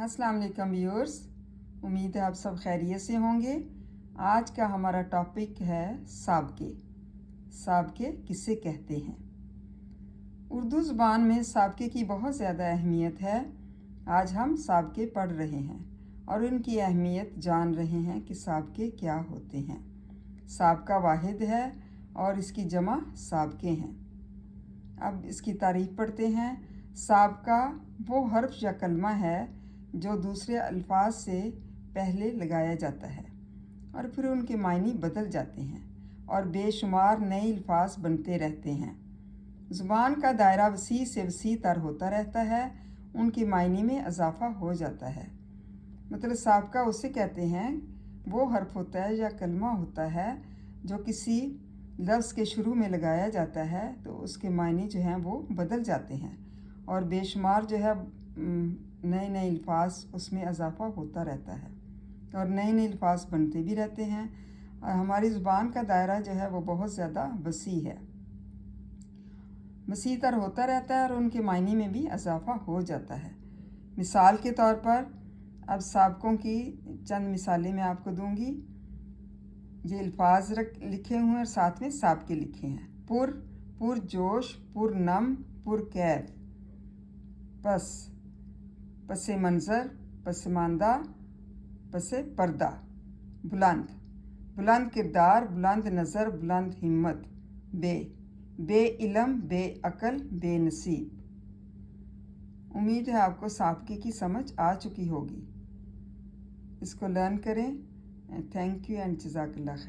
अस्सलाम वालेकुम व्यूअर्स, उम्मीद है आप सब खैरियत से होंगे। आज का हमारा टॉपिक है साबके। साबके किसे कहते हैं? उर्दू ज़ुबान में साबके की बहुत ज़्यादा अहमियत है। आज हम साबके पढ़ रहे हैं और उनकी अहमियत जान रहे हैं कि साबके क्या होते हैं। साबका वाहिद है और इसकी जमा साबके हैं। अब इसकी तारीफ पढ़ते हैं। साबका वो हर्फ या कलमा है जो दूसरे अल्फाज से पहले लगाया जाता है और फिर उनके मायने बदल जाते हैं और बेशुमार नए अल्फाज बनते रहते हैं। ज़ुबान का दायरा वसी से वसी तर होता रहता है, उनके मायने में इजाफ़ा हो जाता है। मतलब साबका उसे कहते हैं वो हर्फ होता है या कलमा होता है जो किसी लफ्ज़ के शुरू में लगाया जाता है तो उसके मायने जो हैं वो बदल जाते हैं और बेशुमार जो है नए नए अल्फाज उसमें इजाफ़ा होता रहता है और नए नए अल्फाज बनते भी रहते हैं और हमारी ज़ुबान का दायरा जो है वो बहुत ज़्यादा वसी है, वसी तर होता रहता है और उनके मायने में भी इजाफ़ा हो जाता है। मिसाल के तौर पर अब साबकों की चंद मिसालें मैं आपको दूंगी। ये अल्फाज लिखे हुए हैं और साथ में साबके लिखे हैं। पुरजोश, पुरनम, पुरकैफ, पसे मंज़र, पसमानदा, पसे पर्दा, बुलंद किरदार, बुलंद नज़र, बुलंद हिम्मत, बे इल्म, बे अकल, बे नसीब। उम्मीद है आपको साबके की समझ आ चुकी होगी। इसको लर्न करें। थैंक यू एंड जज़ाकल्लाह खैर।